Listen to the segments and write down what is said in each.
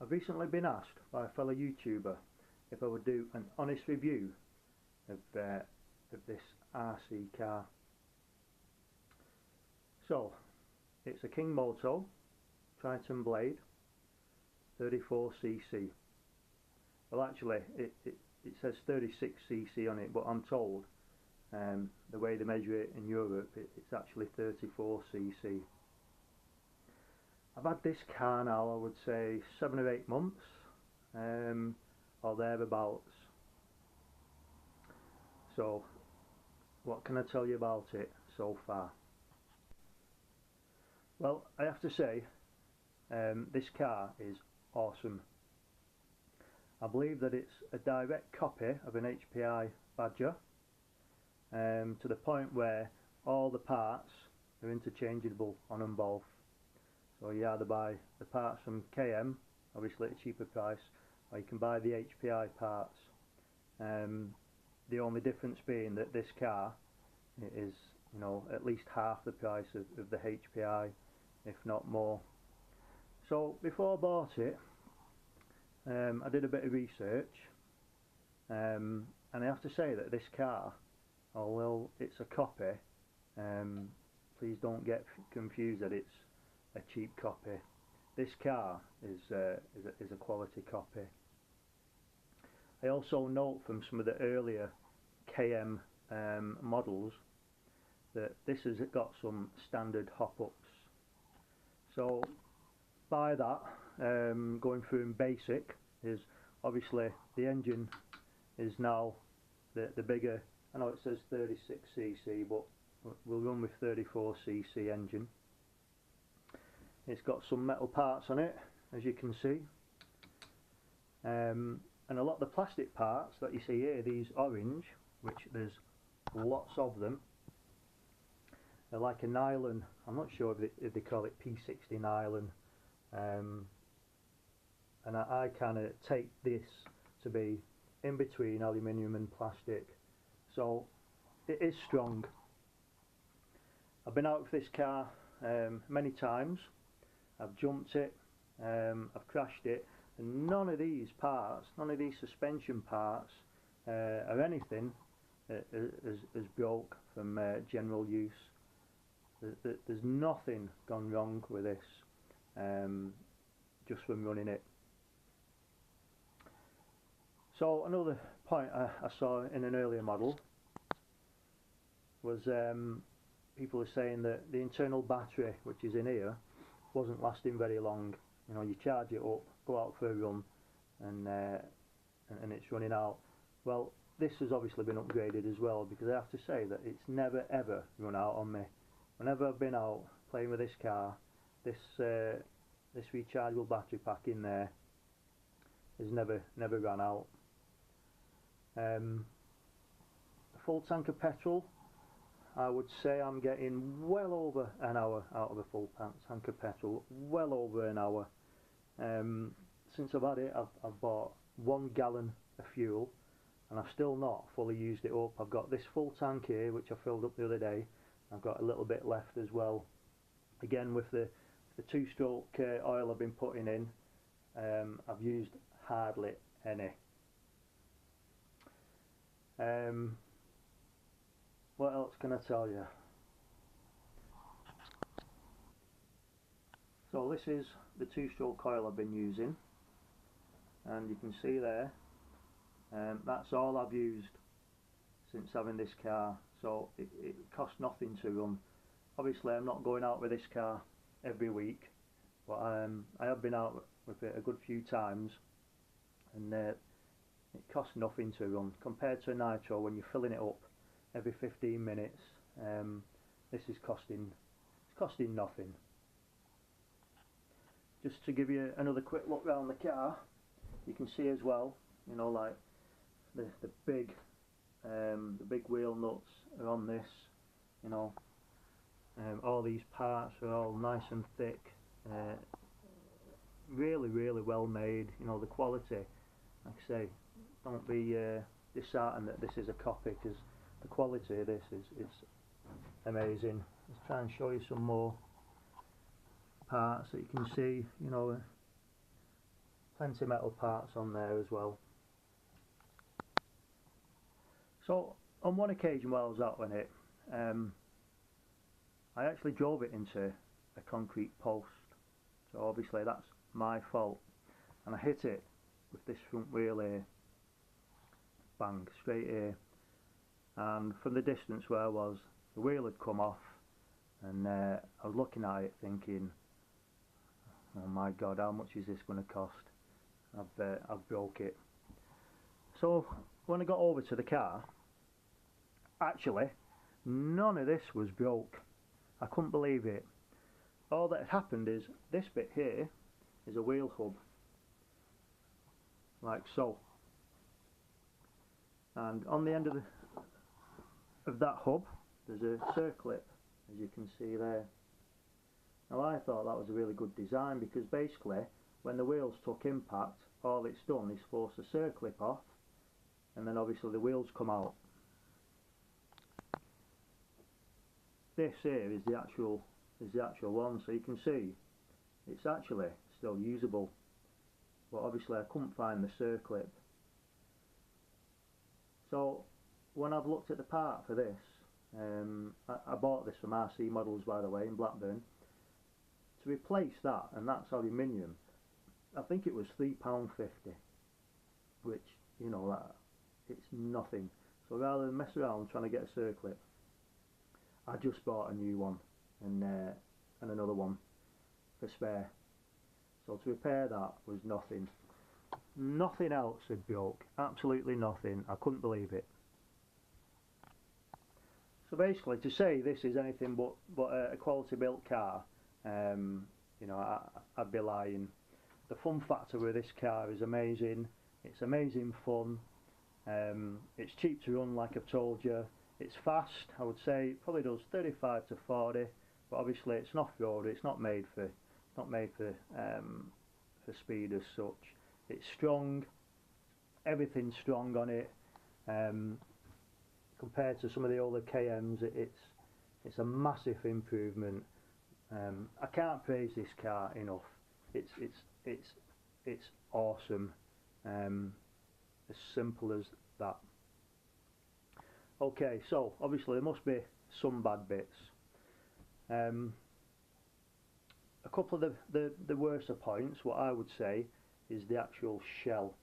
I've recently been asked by a fellow YouTuber if I would do an honest review of this RC car. So, it's a King Moto Triton blade 34cc. Well, actually it says 36cc on it, but I'm told the way they measure it in Europe it's actually 34cc. I've had this car now, I would say 7 or 8 months or thereabouts. So what can I tell you about it so far? Well, I have to say this car is awesome. I believe that it's a direct copy of an HPI Badger, to the point where all the parts are interchangeable on them both. So you either buy the parts from KM, obviously at a cheaper price, or you can buy the HPI parts. The only difference being that this car is, you know, at least half the price of the HPI, if not more. So before I bought it, I did a bit of research, and I have to say that this car, although it's a copy, please don't get confused that it's a cheap copy. This car is a quality copy. I also note from some of the earlier KM models that this has got some standard hop-ups. So by that, going through in basic, is obviously the engine is now the bigger. I know it says 36cc, but we'll run with 34cc engine. It's got some metal parts on it, as you can see, and a lot of the plastic parts that you see here, these orange, which there's lots of them, they're like a nylon. I'm not sure if they call it P60 nylon, and I kind of take this to be in between aluminium and plastic, so it is strong. I've been out with this car many times. I've jumped it, I've crashed it, and none of these parts, none of these suspension parts or anything has broke from general use. There's nothing gone wrong with this, just from running it. So another point I saw in an earlier model was people are saying that the internal battery, which is in here, wasn't lasting very long. You know, you charge it up, go out for a run, and it's running out. Well, this has obviously been upgraded as well, because I have to say that it's never ever run out on me. Whenever I've been out playing with this car, this rechargeable battery pack in there has never ran out. A full tank of petrol, I would say I'm getting well over an hour out of a full tank of petrol, well over an hour. Since I've had it, I've bought 1 gallon of fuel, and I've still not fully used it up. I've got this full tank here, which I filled up the other day. I've got a little bit left as well. Again, with the 2-stroke oil I've been putting in, I've used hardly any. What else can I tell you? So this is the 2-stroke coil I've been using, and you can see there, that's all I've used since having this car. So it costs nothing to run. Obviously I'm not going out with this car every week, but I have been out with it a good few times, and it costs nothing to run compared to a nitro when you're filling it up every 15 minutes. This is costing nothing. Just to give you another quick look around the car, you can see as well, you know, like the big wheel nuts are on this. You know, all these parts are all nice and thick, really well made. You know, the quality, like I say, don't be disheartened that this is a copy, because the quality of this is amazing. Let's try and show you some more parts that you can see. You know, plenty of metal parts on there as well. So on one occasion while I was out on it, I actually drove it into a concrete post, so obviously that's my fault, and I hit it with this front wheel here, bang, straight here, and from the distance where I was, the wheel had come off, and I was looking at it thinking, oh my god, how much is this going to cost? I've broke it. So when I got over to the car, actually none of this was broke. I couldn't believe it. All that had happened is this bit here is a wheel hub, like so, and on the end of that hub there's a circlip, as you can see there. Now I thought that was a really good design, because basically when the wheels took impact, all it's done is force the circlip off, and then obviously the wheels come out. This here is the actual one, so you can see it's actually still usable, but obviously I couldn't find the circlip. So when I've looked at the part for this, I bought this from RC Models, by the way, in Blackburn. To replace that, and that's aluminium, I think it was £3.50, which, you know, it's nothing. So rather than mess around trying to get a circlip, I just bought a new one and another one for spare. So to repair that was nothing. Nothing else had broke, absolutely nothing. I couldn't believe it. So basically, to say this is anything but a quality built car, you know, I'd be lying. The fun factor with this car is amazing. It's amazing fun. It's cheap to run, like I've told you. It's fast. I would say it probably does 35 to 40, but obviously it's an off-road. It's not made for speed as such. It's strong. Everything's strong on it. Compared to some of the older KMs, it's a massive improvement. I can't praise this car enough. It's awesome. As simple as that. Okay, so obviously there must be some bad bits. A couple of the worser points, what I would say, is the actual shell.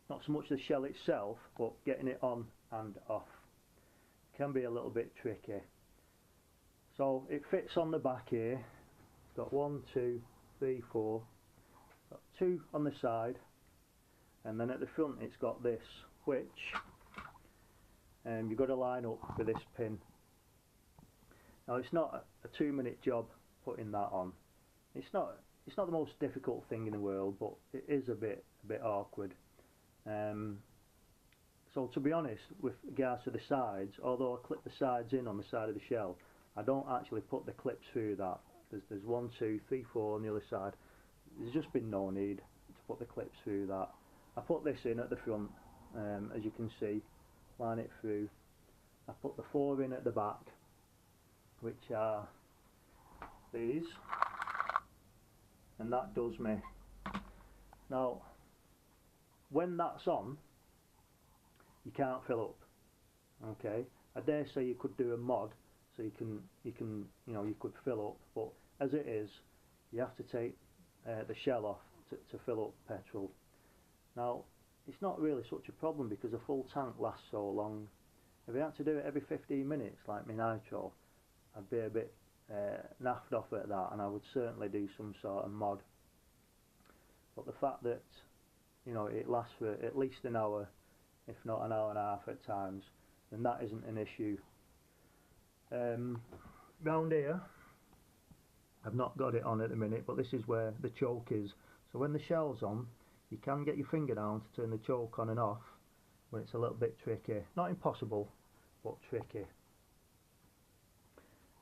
Not so much the shell itself, but getting it on and off can be a little bit tricky. So it fits on the back here. It's got 1, 2, 3, 4. Got 2 on the side, and then at the front it's got this, which you've got to line up with this pin. Now it's not a 2-minute job putting that on. It's not the most difficult thing in the world, but it is a bit awkward. So to be honest, with regards to the sides, although I clip the sides in on the side of the shell, I don't actually put the clips through that. There's 1, 2, 3, 4 on the other side. There's just been no need to put the clips through that. I put this in at the front, as you can see, line it through. I put the 4 in at the back, which are these, and that does me. Now when that's on, you can't fill up. Okay, I dare say you could do a mod so you could fill up, but as it is, you have to take the shell off to fill up petrol. Now it's not really such a problem because a full tank lasts so long. If I had to do it every 15 minutes like my nitro, I'd be a bit naffed off at that, and I would certainly do some sort of mod. But the fact that, you know, it lasts for at least an hour, if not an hour and a half at times, then that isn't an issue. Round here, I've not got it on at the minute, but this is where the choke is. So when the shell's on, you can get your finger down to turn the choke on and off when it's a little bit tricky. Not impossible, but tricky.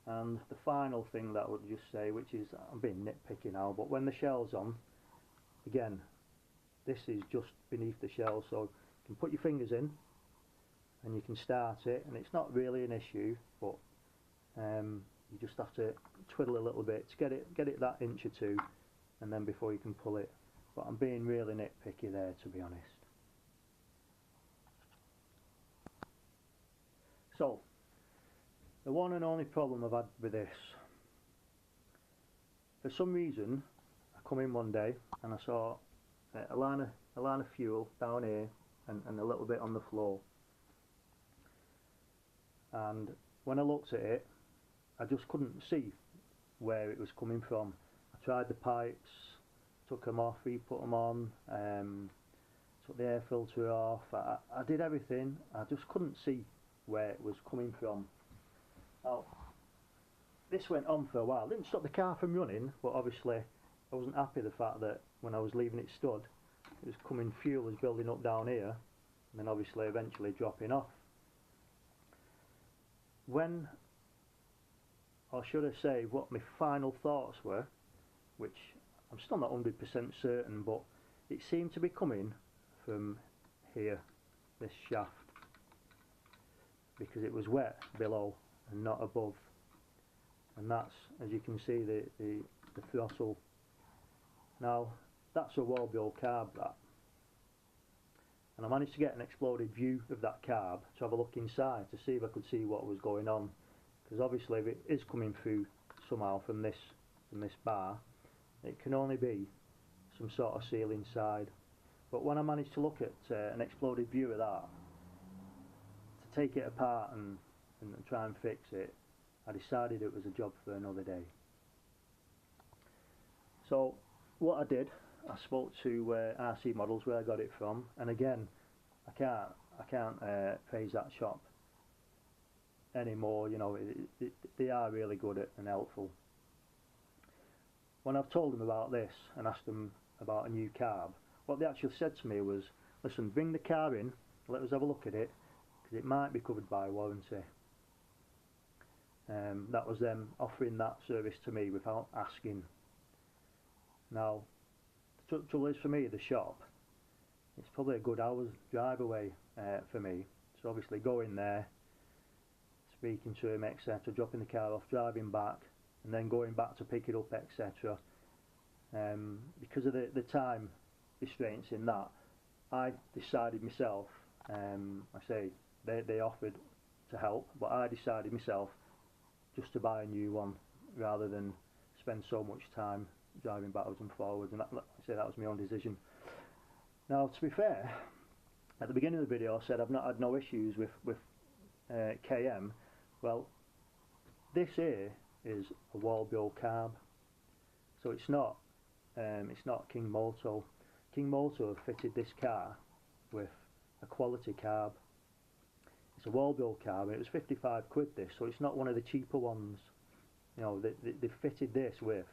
And the final thing that I would just say, which is, I'm being nitpicky now, but when the shell's on, again, this is just beneath the shell, so you can put your fingers in and you can start it, and it's not really an issue, but you just have to twiddle a little bit to get it that inch or two, and then before you can pull it. but I'm being really nitpicky there, to be honest. So, the one and only problem I've had with this, for some reason, I come in one day and I saw a line of fuel down here and a little bit on the floor. And when I looked at it, I just couldn't see where it was coming from. I tried the pipes, took them off, re-put them on, took the air filter off. I did everything. I just couldn't see where it was coming from. Now, this went on for a while. Didn't stop the car from running, but obviously I wasn't happy the fact that when I was leaving it stood, it was coming, fuel was building up down here, and then obviously eventually dropping off. When, or should I say, what my final thoughts were, which I'm still not 100% certain, but it seemed to be coming from here, this shaft, because it was wet below and not above. And that's, as you can see, the throttle. Now, that's a wall-built carb, that. And I managed to get an exploded view of that carb to have a look inside to see if I could see what was going on. Because obviously if it is coming through somehow from this bar, it can only be some sort of seal inside. But when I managed to look at an exploded view of that, to take it apart and try and fix it, I decided it was a job for another day. So what I did, I spoke to RC Models, where I got it from, and again, I can't praise that shop anymore. You know, they are really good and helpful. When I've told them about this and asked them about a new carb, what they actually said to me was, listen, bring the car in, let us have a look at it, because it might be covered by warranty. That was them offering that service to me without asking. Now, the trouble is for me, the shop, it's probably a good hour's drive away for me. So obviously going there, speaking to him, etc., dropping the car off, driving back, and then going back to pick it up, etc. Because of the time restraints in that, I decided myself, I say they offered to help, but I decided myself just to buy a new one rather than spend so much time driving backwards and forwards, and I say that was my own decision. Now, to be fair, at the beginning of the video I said I've not had no issues with KM. Well, this here is a wall-built carb, so it's not King Moto. King Moto have fitted this car with a quality carb. It's a wall-built carb, and it was 55 quid this, so it's not one of the cheaper ones. You know, they fitted this with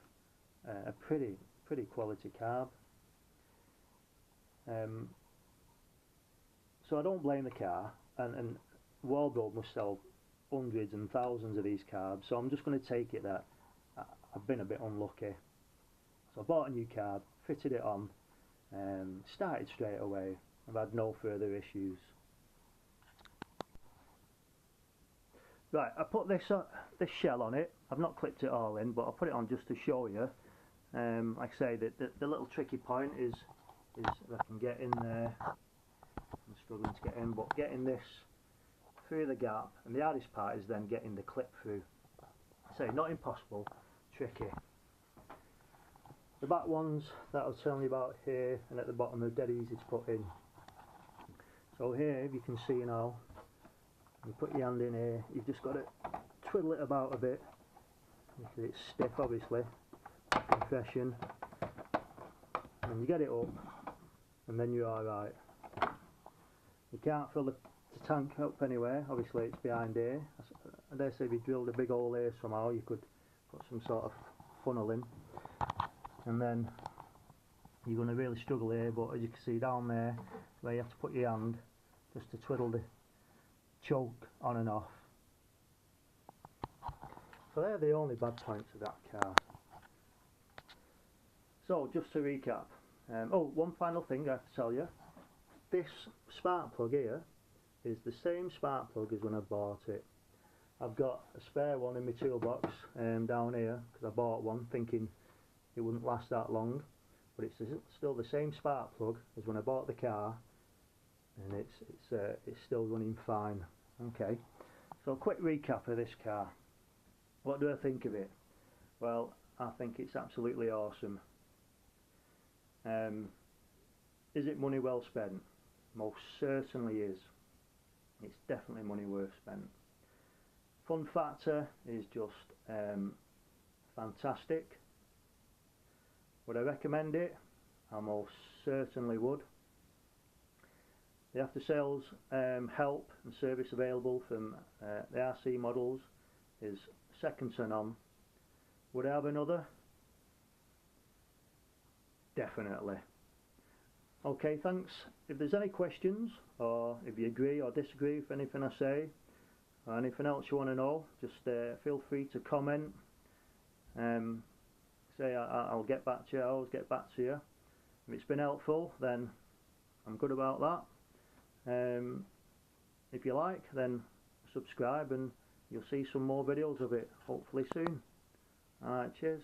a pretty quality carb. So I don't blame the car, and Wallbuild must sell hundreds and thousands of these carbs, so I'm just going to take it that I've been a bit unlucky. So I bought a new carb, fitted it on, started straight away. I've had no further issues. Right, I put this shell on it. I've not clipped it all in, but I'll put it on just to show you. Like I say, the little tricky point is if I can get in there. I'm struggling to get in, but getting this through the gap, and the hardest part is then getting the clip through. I say, not impossible, tricky. The back ones that I was telling you about here and at the bottom are dead easy to put in. So here, if you can see now, you put your hand in here, you've just got to twiddle it about a bit, because it's stiff obviously, compression, and you get it up, and then you're alright. You can't fill the tank up anywhere, obviously it's behind here. I dare say if you drilled a big hole here somehow, you could put some sort of funnel in, and then you're going to really struggle here, but as you can see down there, where you have to put your hand just to twiddle the choke on and off. So they're the only bad points of that car. So just to recap, oh, one final thing I have to tell you, this spark plug here is the same spark plug as when I bought it. I've got a spare one in my toolbox down here, because I bought one thinking it wouldn't last that long, but it's still the same spark plug as when I bought the car, and it's still running fine. Okay, so a quick recap of this car. What do I think of it? Well, I think it's absolutely awesome. Is it money well spent? Most certainly is. It's definitely money worth spent. Fun factor is just fantastic. Would I recommend it? I most certainly would. The after sales help and service available from the RC models is second to none. Would I have another? Definitely. Okay, thanks. If there's any questions, or if you agree or disagree with anything I say, or anything else you want to know, just feel free to comment. I'll get back to you. I always get back to you. If it's been helpful, then I'm good about that. If you like, then subscribe and you'll see some more videos of it hopefully soon. Alright, cheers.